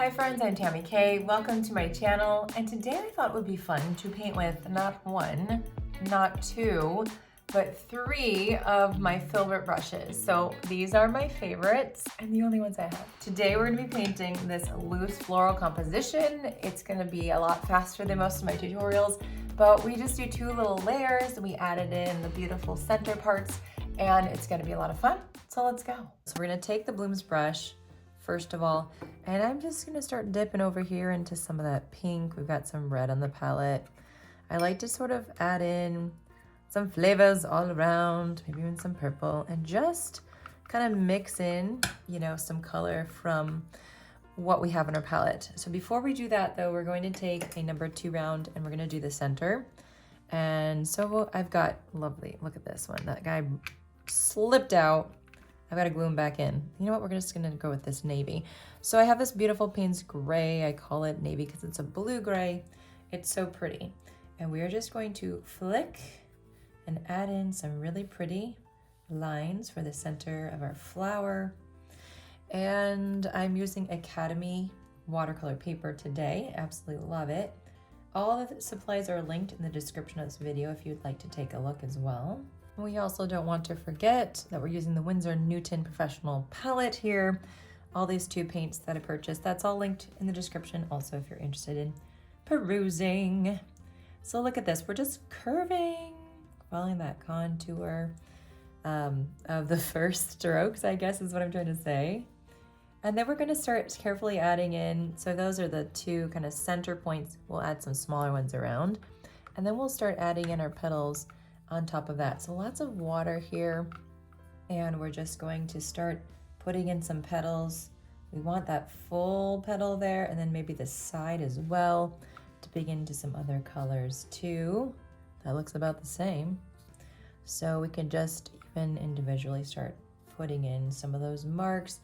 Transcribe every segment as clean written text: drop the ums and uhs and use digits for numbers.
Hi friends, I'm Tammy K. Welcome to my channel, and today I thought it would be fun to paint with not one, not two, but three of my filbert brushes. So these are my favorites and the only ones I have. Today we're gonna be painting this loose floral composition. It's gonna be a lot faster than most of my tutorials, but we just do two little layers. We added in the beautiful center parts, and it's gonna be a lot of fun. So let's go. So we're gonna take the Blooms brush, first of all, and I'm just gonna start dipping over here into some of that pink. We've got some red on the palette. I like to sort of add in some flavors all around, maybe even some purple, and just kind of mix in, you know, some color from what we have in our palette. So before we do that though, we're going to take a number 2 round and we're gonna do the center. And so I've got, lovely, look at this one. That guy slipped out. I've got to glue them back in. You know what, we're just gonna go with this navy. So I have this beautiful Payne's gray. I call it navy because it's a blue gray. It's so pretty. And we are just going to flick and add in some really pretty lines for the center of our flower. And I'm using Academy watercolor paper today. Absolutely love it. All of the supplies are linked in the description of this video if you'd like to take a look as well. We also don't want to forget that we're using the Winsor and Newton professional palette here. All these 2 paints that I purchased, that's all linked in the description also if you're interested in perusing. So look at this, we're just curving, following that contour of the first strokes, I guess is what I'm trying to say. And then we're gonna start carefully adding in, so those are the 2 kind of center points. We'll add some smaller ones around. And then we'll start adding in our petals on top of that. So lots of water here, and we're just going to start putting in some petals. We want that full petal there, and then maybe the side as well to begin to some other colors too. That looks about the same. So we can just even individually start putting in some of those marks.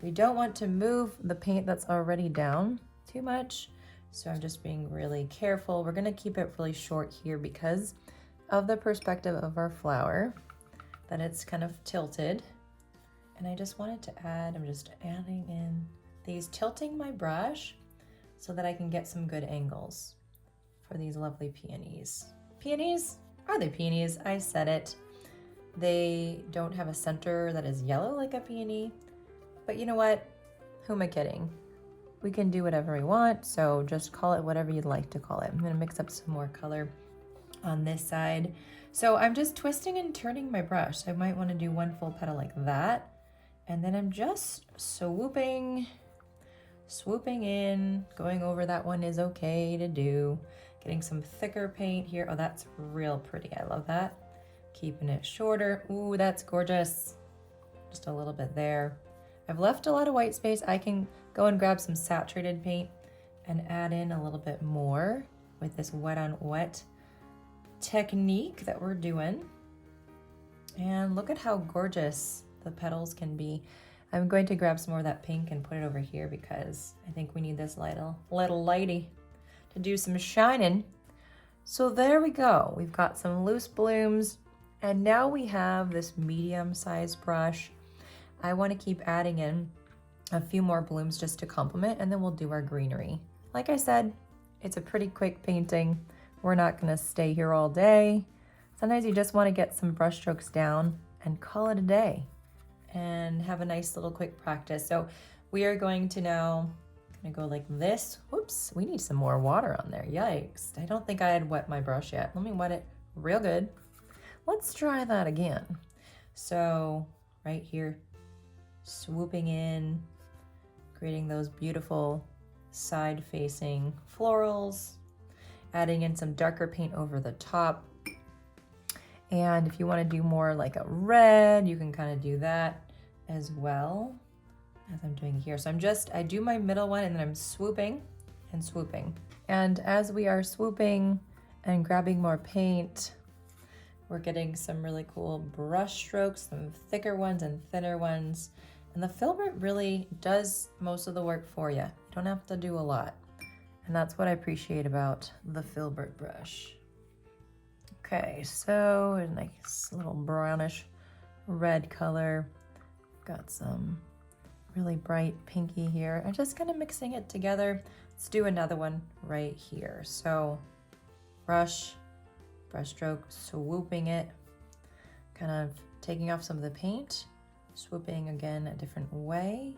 We don't want to move the paint that's already down too much, so I'm just being really careful. We're gonna keep it really short here because of the perspective of our flower, that it's kind of tilted. And I just wanted to add, I'm just adding in these, tilting my brush so that I can get some good angles for these lovely peonies. Peonies? Are they peonies? I said it. They don't have a center that is yellow like a peony, but you know what? Who am I kidding? We can do whatever we want, so just call it whatever you'd like to call it. I'm gonna mix up some more color on this side. So I'm just twisting and turning my brush. So I might want to do one full petal like that. And then I'm just swooping in, going over that one is okay to do. Getting some thicker paint here. Oh, that's real pretty. I love that. Keeping it shorter. Ooh, that's gorgeous. Just a little bit there. I've left a lot of white space. I can go and grab some saturated paint and add in a little bit more with this wet on wet technique that we're doing. And look at how gorgeous the petals can be. I'm going to grab some more of that pink and put it over here because I think we need this little lighty to do some shining. So there we go. We've got some loose blooms, and now we have this medium-sized brush. I want to keep adding in a few more blooms just to complement, and then we'll do our greenery. Like I said, it's a pretty quick painting. We're not gonna stay here all day. Sometimes you just wanna get some brush strokes down and call it a day and have a nice little quick practice. So we are going to now go like this. Whoops, we need some more water on there, yikes. I don't think I had wet my brush yet. Let me wet it real good. Let's try that again. So right here, swooping in, creating those beautiful side-facing florals, adding in some darker paint over the top. And if you want to do more like a red, you can kind of do that as well as I'm doing here. So I do my middle one and then I'm swooping and swooping. And as we are swooping and grabbing more paint, we're getting some really cool brush strokes, some thicker ones and thinner ones. And the filbert really does most of the work for you. You don't have to do a lot. And that's what I appreciate about the filbert brush. Okay, so a nice little brownish red color. Got some really bright pinky here. I'm just kind of mixing it together. Let's do another one right here. So brush stroke, swooping it, kind of taking off some of the paint, swooping again a different way,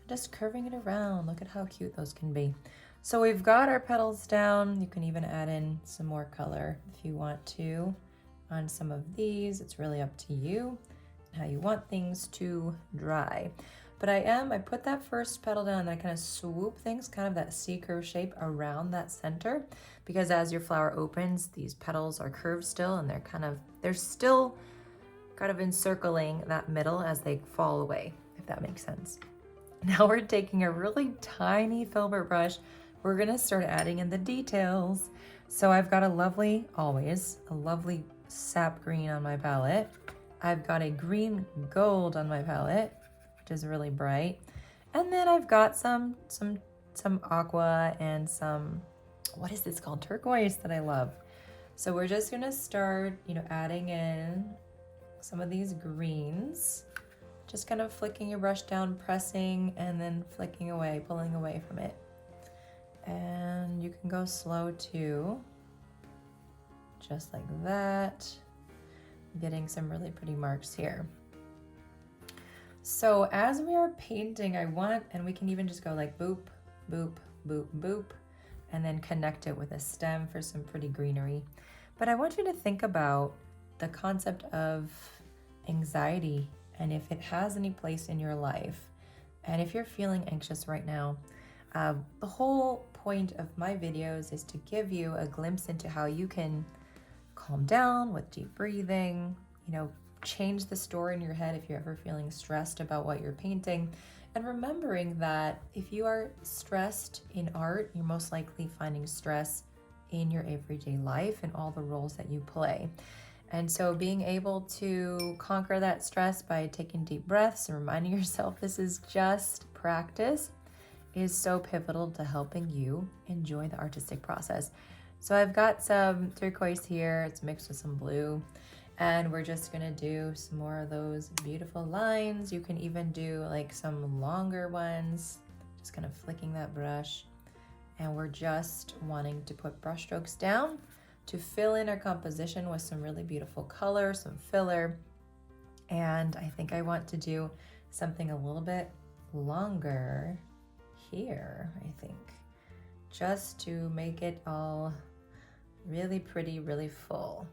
just curving it around. Look at how cute those can be. So we've got our petals down. You can even add in some more color if you want to on some of these. It's really up to you and how you want things to dry. But I put that first petal down and I kind of swoop things, kind of that C-curve shape around that center, because as your flower opens, these petals are curved still and they're still kind of encircling that middle as they fall away, if that makes sense. Now we're taking a really tiny filbert brush. We're gonna start adding in the details. So I've got always a lovely sap green on my palette. I've got a green gold on my palette, which is really bright. And then I've got some aqua and some, what is this called? Turquoise that I love. So we're just gonna start, adding in some of these greens. Just kind of flicking your brush down, pressing, and then flicking away, pulling away from it. And you can go slow too, just like that. Getting some really pretty marks here. So as we are painting, and we can even just go like boop, boop, boop, boop, and then connect it with a stem for some pretty greenery. But I want you to think about the concept of anxiety and if it has any place in your life. And if you're feeling anxious right now, the whole point of my videos is to give you a glimpse into how you can calm down with deep breathing, change the story in your head if you're ever feeling stressed about what you're painting, and remembering that if you are stressed in art, you're most likely finding stress in your everyday life and all the roles that you play. And so being able to conquer that stress by taking deep breaths and reminding yourself this is just practice is so pivotal to helping you enjoy the artistic process. So I've got some turquoise here, it's mixed with some blue, and we're just gonna do some more of those beautiful lines. You can even do like some longer ones, just kind of flicking that brush. And we're just wanting to put brush strokes down to fill in our composition with some really beautiful color, some filler. And I think I want to do something a little bit longer here, I think, just to make it all really pretty, really full.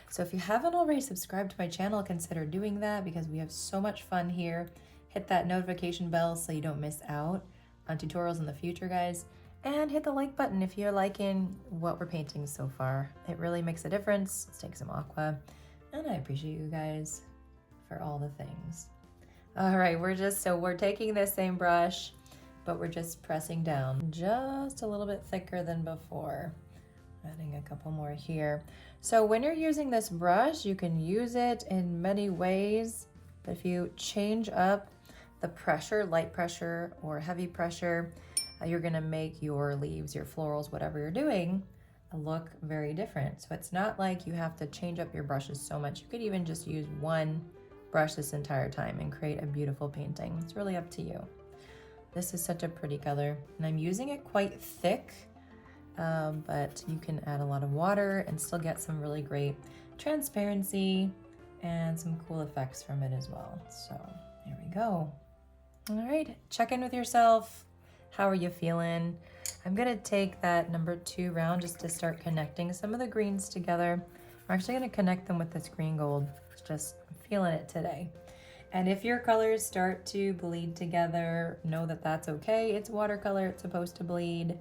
So if you haven't already subscribed to my channel, consider doing that because we have so much fun here. Hit that notification bell so you don't miss out on tutorials in the future, guys. And hit the like button if you're liking what we're painting so far. It really makes a difference. Let's take some aqua. And I appreciate you guys for all the things. All right, we're taking this same brush, but we're just pressing down just a little bit thicker than before. Adding a couple more here. So when you're using this brush, you can use it in many ways, but if you change up the pressure, light pressure or heavy pressure, you're gonna make your leaves, your florals, whatever you're doing, look very different. So it's not like you have to change up your brushes so much. You could even just use one brush this entire time and create a beautiful painting. It's really up to you. This is such a pretty color, and I'm using it quite thick, but you can add a lot of water and still get some really great transparency and some cool effects from it as well. So there we go. All right, check in with yourself. How are you feeling? I'm gonna take that number 2 round just to start connecting some of the greens together. I'm actually gonna connect them with this green gold. It's just, I'm feeling it today. And if your colors start to bleed together, know that that's okay. It's watercolor, it's supposed to bleed.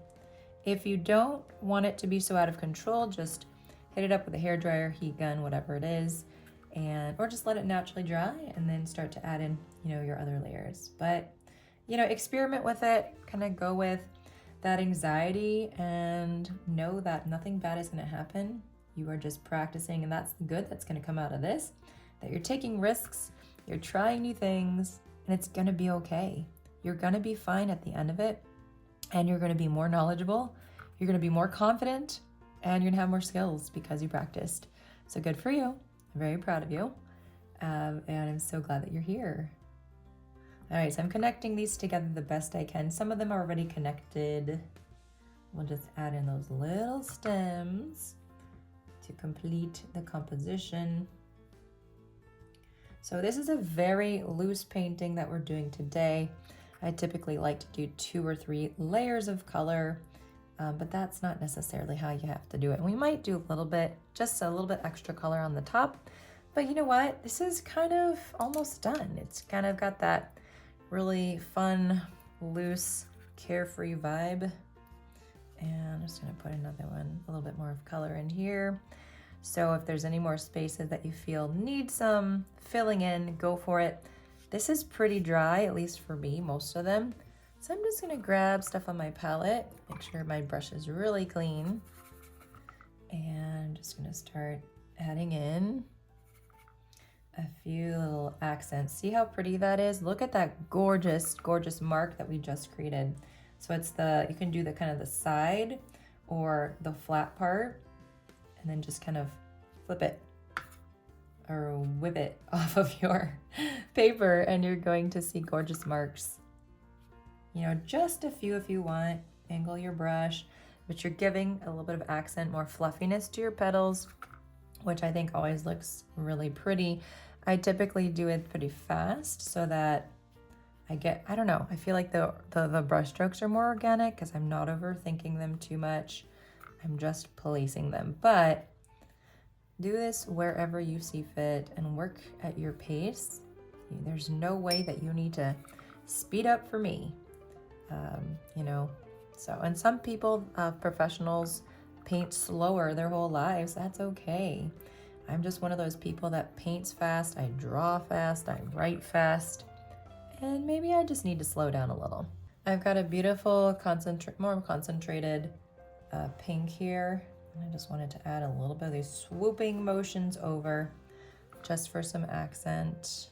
If you don't want it to be so out of control, just hit it up with a hairdryer, heat gun, whatever it is, or just let it naturally dry and then start to add in, your other layers. But, experiment with it, kind of go with that anxiety and know that nothing bad is gonna happen. You are just practicing, and that's the good that's gonna come out of this, that you're taking risks, you're trying new things, and it's gonna be okay. You're gonna be fine at the end of it, and you're gonna be more knowledgeable, you're gonna be more confident, and you're gonna have more skills because you practiced. So good for you. I'm very proud of you, and I'm so glad that you're here. All right, so I'm connecting these together the best I can. Some of them are already connected. We'll just add in those little stems to complete the composition. So this is a very loose painting that we're doing today. I typically like to do 2 or 3 layers of color, but that's not necessarily how you have to do it. And we might do a little bit, just a little bit extra color on the top, but you know what? This is kind of almost done. It's kind of got that really fun, loose, carefree vibe. And I'm just gonna put another one, a little bit more of color in here. So if there's any more spaces that you feel need some filling in, go for it. This is pretty dry, at least for me, most of them. So I'm just gonna grab stuff on my palette, make sure my brush is really clean. And I'm just gonna start adding in a few little accents. See how pretty that is? Look at that gorgeous, gorgeous mark that we just created. So it's you can do the kind of the side or the flat part, and then just kind of flip it or whip it off of your paper, and you're going to see gorgeous marks. You know, just a few if you want. Angle your brush, but you're giving a little bit of accent, more fluffiness to your petals, which I think always looks really pretty. I typically do it pretty fast so that I don't know, I feel like the brush strokes are more organic because I'm not overthinking them too much. I'm just placing them, but do this wherever you see fit and work at your pace. There's no way that you need to speed up for me, you know. So, and some people, professionals, paint slower their whole lives. That's okay. I'm just one of those people that paints fast, I draw fast, I write fast, and maybe I just need to slow down a little. I've got a beautiful, more concentrated pink here. And I just wanted to add a little bit of these swooping motions over just for some accent.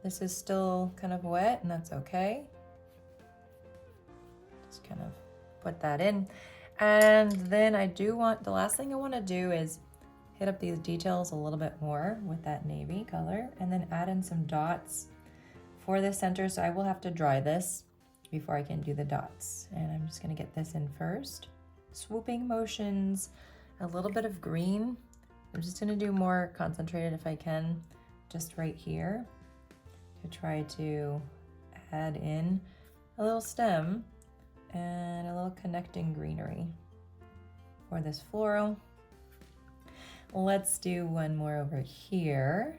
This is still kind of wet, and that's okay. Just kind of put that in. And then the last thing I want to do is hit up these details a little bit more with that navy color, and then add in some dots for the center. So I will have to dry this before I can do the dots. And I'm just gonna get this in first. Swooping motions, a little bit of green. I'm just gonna do more concentrated if I can, just right here, to try to add in a little stem and a little connecting greenery for this floral. Let's do one more over here.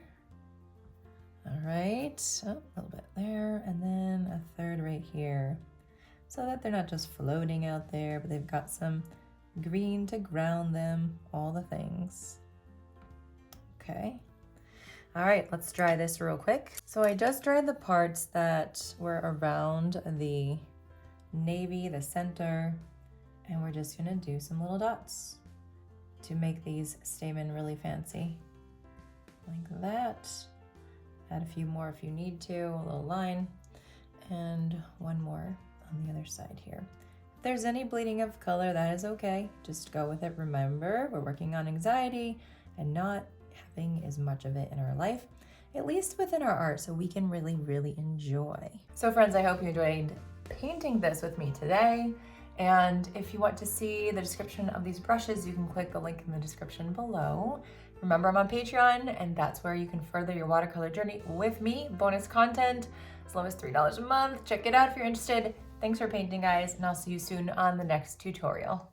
All right, a little bit there, and then a third right here, so that they're not just floating out there, but they've got some green to ground them, all the things. Okay. All right, let's dry this real quick. So I just dried the parts that were around the navy, the center, and we're just gonna do some little dots to make these stamen really fancy. Like that. Add a few more if you need to, a little line, and one more on the other side here. If there's any bleeding of color, that is okay. Just go with it. Remember, we're working on anxiety and not having as much of it in our life, at least within our art, so we can really, really enjoy. So friends, I hope you enjoyed painting this with me today. And if you want to see the description of these brushes, you can click the link in the description below. Remember, I'm on Patreon, and that's where you can further your watercolor journey with me. Bonus content as low as $3 a month. Check it out if you're interested. Thanks for painting, guys, and I'll see you soon on the next tutorial.